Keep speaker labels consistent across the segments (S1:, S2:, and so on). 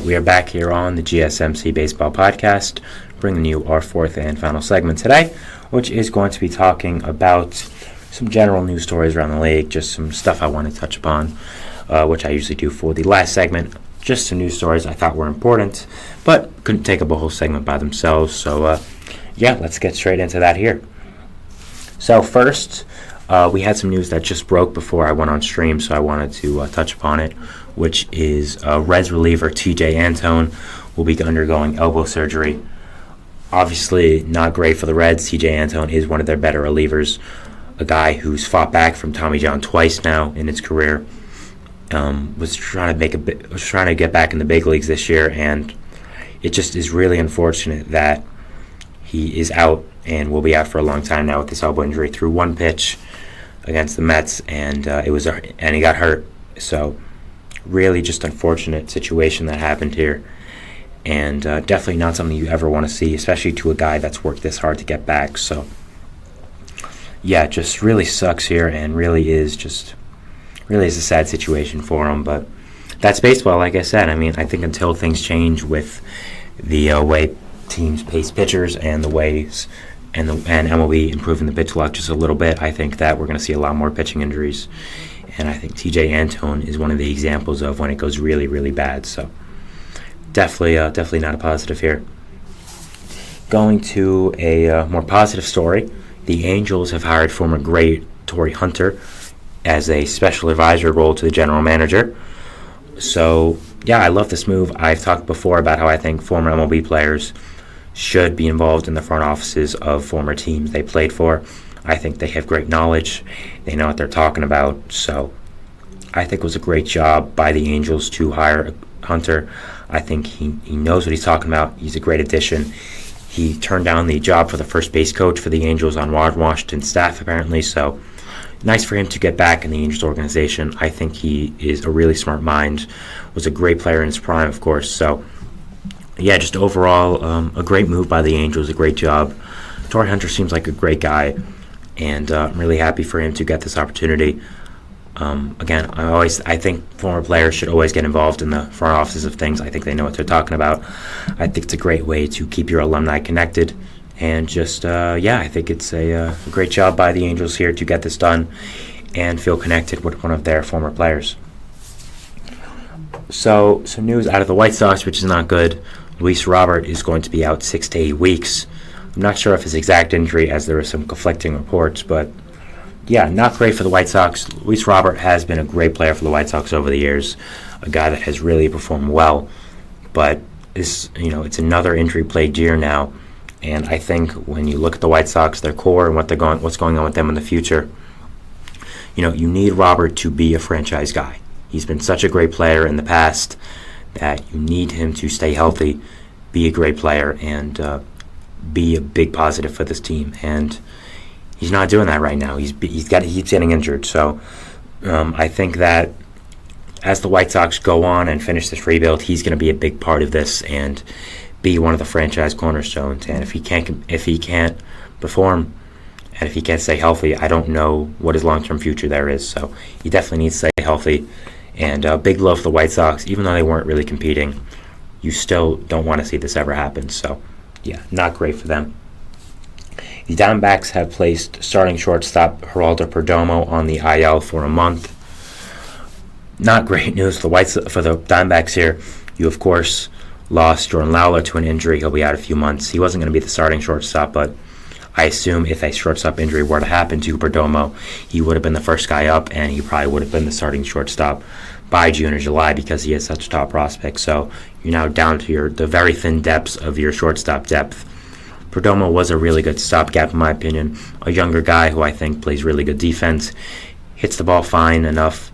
S1: We are back here on the GSMC Baseball Podcast, bringing you our fourth and final segment today, which is going to be talking about some general news stories around the league, just some stuff I want to touch upon, which I usually do for the last segment. Just some news stories I thought were important, but couldn't take up a whole segment by themselves. So, let's get straight into that here. So first, we had some news that just broke before I went on stream, so I wanted to touch upon it, which is Reds reliever TJ Antone will be undergoing elbow surgery. Obviously, not great for the Reds. TJ Antone is one of their better relievers, a guy who's fought back from Tommy John twice now in his career. Was trying to get back in the big leagues this year, and it just is really unfortunate that he is out and will be out for a long time now with this elbow injury. Threw one pitch against the Mets, and he got hurt. So, really, just unfortunate situation that happened here, and definitely not something you ever want to see, especially to a guy that's worked this hard to get back. So, yeah, just really sucks here, and really is a sad situation for him. But that's baseball, like I said. I mean, I think until things change with the way teams pace pitchers and the ways and MLB improving the pitch clock just a little bit, I think that we're going to see a lot more pitching injuries. And I think TJ Antone is one of the examples of when it goes really, really bad. So definitely not a positive here. Going to a more positive story, the Angels have hired former great Torrey Hunter as a special advisor role to the general manager. So, yeah, I love this move. I've talked before about how I think former MLB players should be involved in the front offices of former teams they played for. I think they have great knowledge. They know what they're talking about. So I think it was a great job by the Angels to hire Hunter. I think he knows what he's talking about. He's a great addition. He turned down the job for the first base coach for the Angels on Rod Washington's staff, apparently. So nice for him to get back in the Angels organization. I think he is a really smart mind. Was a great player in his prime, of course. So, yeah, just overall, a great move by the Angels, a great job. Torrey Hunter seems like a great guy, and I'm really happy for him to get this opportunity. Again, I think former players should always get involved in the front offices of things. I think they know what they're talking about. I think it's a great way to keep your alumni connected. And just, I think it's a great job by the Angels here to get this done and feel connected with one of their former players. So, some news out of the White Sox, which is not good. Luis Robert is going to be out 6 to 8 weeks. I'm not sure of his exact injury, as there are some conflicting reports, but yeah, not great for the White Sox. Luis Robert has been a great player for the White Sox over the years, a guy that has really performed well, but it's another injury-plagued year now. And I think when you look at the White Sox, their core, and what's going on with them in the future, you need Robert to be a franchise guy. He's been such a great player in the past that you need him to stay healthy, be a great player, and be a big positive for this team. And he's not doing that right now. He keeps getting injured. So I think that as the White Sox go on and finish this rebuild, he's going to be a big part of this and be one of the franchise cornerstones. And if he can't perform, and if he can't stay healthy, I don't know what his long-term future there is. So he definitely needs to stay healthy. And big love for the White Sox. Even though they weren't really competing, you still don't want to see this ever happen. So, yeah, not great for them. The Diamondbacks have placed starting shortstop Geraldo Perdomo on the IL for a month. Not great news for the Diamondbacks here. You, of course, lost Jordan Lawler to an injury. He'll be out a few months. He wasn't going to be the starting shortstop, but I assume if a shortstop injury were to happen to Perdomo, he would have been the first guy up, and he probably would have been the starting shortstop by June or July because he is such a top prospect. So you're now down to the very thin depths of your shortstop depth. Perdomo was a really good stopgap, in my opinion. A younger guy who I think plays really good defense, hits the ball fine enough.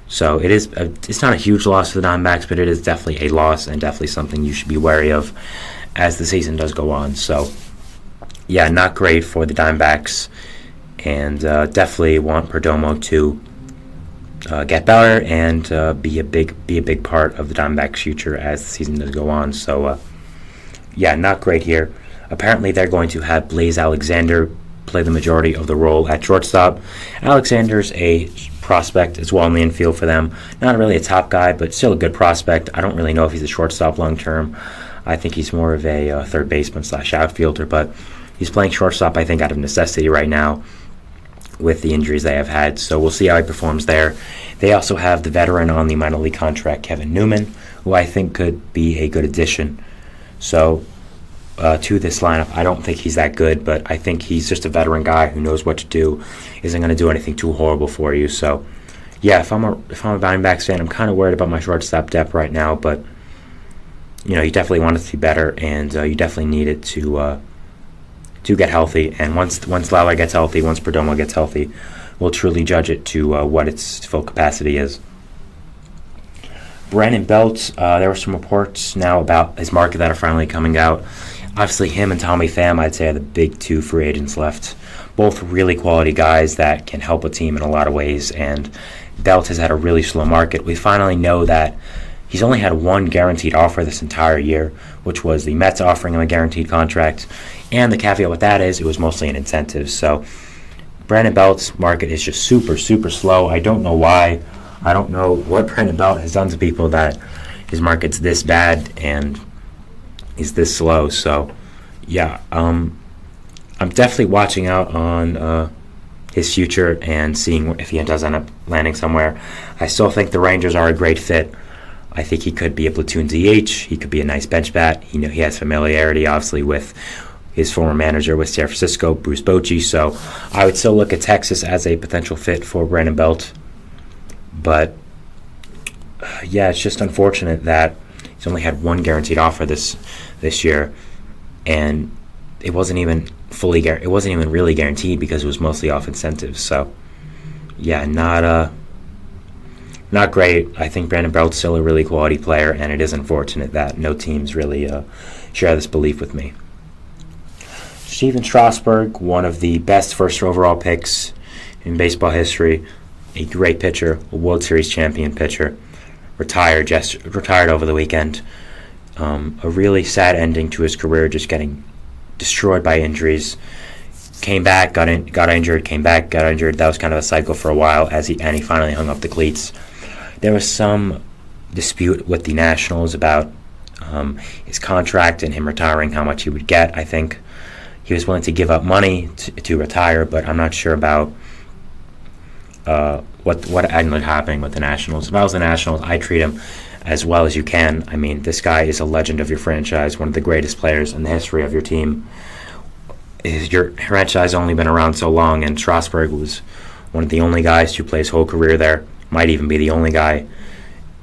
S1: So it's not a huge loss for the Diamondbacks, but it is definitely a loss and definitely something you should be wary of as the season does go on. So, yeah, not great for the Diamondbacks, and definitely want Perdomo to get better and be a big part of the Diamondbacks' future as the season does go on. So, not great here. Apparently, they're going to have Blaze Alexander play the majority of the role at shortstop. Alexander's a prospect as well in the infield for them. Not really a top guy, but still a good prospect. I don't really know if he's a shortstop long term. I think he's more of a third baseman / outfielder, but he's playing shortstop, I think, out of necessity right now with the injuries they have had. So we'll see how he performs there. They also have the veteran on the minor league contract, Kevin Newman, who I think could be a good addition. So to this lineup, I don't think he's that good, but I think he's just a veteran guy who knows what to do, isn't going to do anything too horrible for you. So, yeah, if I'm a Diamondbacks fan, I'm kind of worried about my shortstop depth right now, but you definitely want it to be better, and you definitely need it to get healthy. And once Lauer gets healthy, once Perdomo gets healthy, we'll truly judge it to what its full capacity is. Brandon Belt, there were some reports now about his market that are finally coming out. Obviously, him and Tommy Pham, I'd say, are the big two free agents left. Both really quality guys that can help a team in a lot of ways, and Belt has had a really slow market. We finally know that he's only had one guaranteed offer this entire year, which was the Mets offering him a guaranteed contract, and the caveat with that is it was mostly an incentive. So Brandon Belt's market is just super, super slow. I don't know why. I don't know what Brandon Belt has done to people that his market's this bad and he's this slow. So, yeah, I'm definitely watching out on his future and seeing if he does end up landing somewhere. I still think the Rangers are a great fit. I think he could be a platoon DH. He could be a nice bench bat. He has familiarity, obviously, with his former manager with San Francisco, Bruce Bochy. So I would still look at Texas as a potential fit for Brandon Belt. But, yeah, it's just unfortunate that he's only had one guaranteed offer this year, and it wasn't even really guaranteed because it was mostly off incentives. So, yeah, not great. I think Brandon Belt's still a really quality player, and it is unfortunate that no teams really share this belief with me. Steven Strasburg, one of the best first overall picks in baseball history, a great pitcher, a World Series champion pitcher, retired over the weekend. A really sad ending to his career, just getting destroyed by injuries. Came back, got injured, came back, got injured. That was kind of a cycle for a while, and he finally hung up the cleats. There was some dispute with the Nationals about his contract and him retiring, how much he would get. I think he was willing to give up money to retire, but I'm not sure about what ended up happening with the Nationals. If I was the Nationals, I'd treat him as well as you can. I mean, this guy is a legend of your franchise, one of the greatest players in the history of your team. Your franchise only been around so long, and Strasburg was one of the only guys to play his whole career there, might even be the only guy.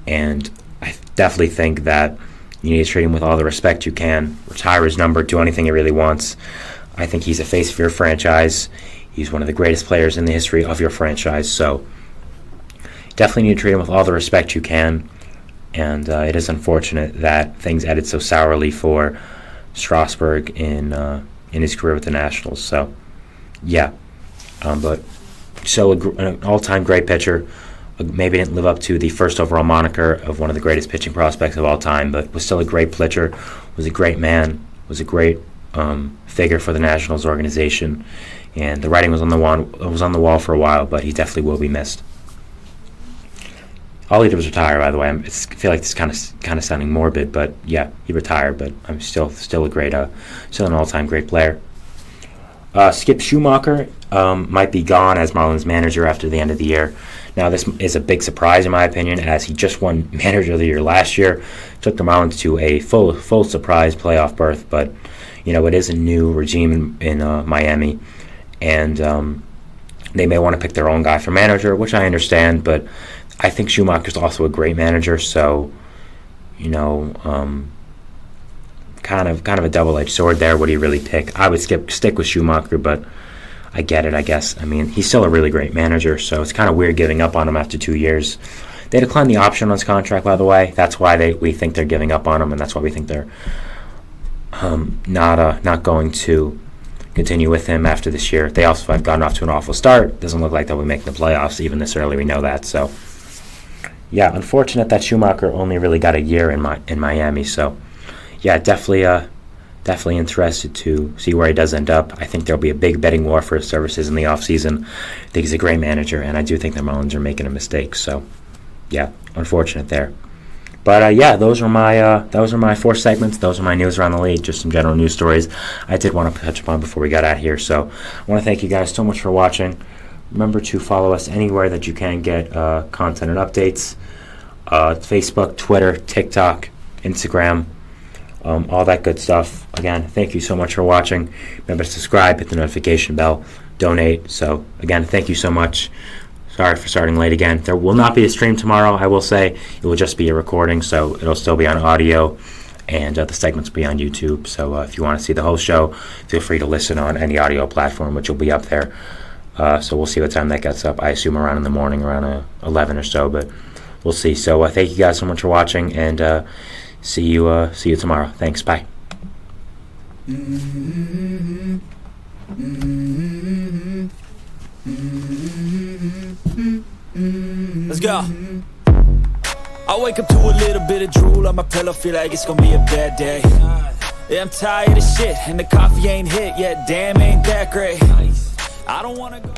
S1: And I definitely think that you need to treat him with all the respect you can, retire his number, do anything he really wants. I think he's a face of your franchise. He's one of the greatest players in the history of your franchise, so definitely need to treat him with all the respect you can. And it is unfortunate that things ended so sourly for Strasburg in his career with the Nationals. So, yeah, but still an all-time great pitcher. Maybe didn't live up to the first overall moniker of one of the greatest pitching prospects of all time, but was still a great pitcher, was a great man, was a great figure for the Nationals organization. And the writing was on the wall for a while, but he definitely will be missed. All he did was retire, by the way. I feel like this kind of sounding morbid, but yeah, he retired. But I'm still a great, still an all-time great player. Skip Schumacher might be gone as Marlins manager after the end of the year. Now, this is a big surprise in my opinion, as he just won Manager of the Year last year, took the Marlins to a full surprise playoff berth. But it is a new regime in Miami, and they may want to pick their own guy for manager, which I understand, but I think Schumacher's also a great manager, so kind of a double-edged sword there. What do you really pick? I would stick with Schumacher, but I get it, I guess. I mean, he's still a really great manager, so it's kind of weird giving up on him after 2 years. They declined the option on his contract, by the way. That's why we think they're giving up on him, and that's why we think they're not going to continue with him after this year. They also have gotten off to an awful start. Doesn't look like they'll be making the playoffs even this early. We know that, so yeah, unfortunate that Schumacher only really got a year in Miami. So, yeah, definitely definitely interested to see where he does end up. I think there'll be a big betting war for his services in the offseason. I think he's a great manager, and I do think the Marlins are making a mistake. So, yeah, unfortunate there. But those are my 4 segments. Those are my news around the league, just some general news stories I did want to touch upon before we got out here. So I want to thank you guys so much for watching. Remember to follow us anywhere that you can get content and updates. Facebook, Twitter, TikTok, Instagram, all that good stuff. Again, thank you so much for watching. Remember to subscribe, hit the notification bell, donate. So again, thank you so much. Sorry for starting late again. There will not be a stream tomorrow, I will say. It will just be a recording, so it'll still be on audio, and the segments will be on YouTube. So if you want to see the whole show, feel free to listen on any audio platform, which will be up there. So we'll see what time that gets up. I assume around in the morning, around 11 or so, but we'll see. So thank you guys so much for watching, and see you tomorrow. Thanks. Bye.
S2: Let's go. I wake up to a little bit of drool on my pillow, feel like it's gonna be a bad day. Yeah, I'm tired of shit, and the coffee ain't hit yet. Damn, ain't that great. I don't wanna go.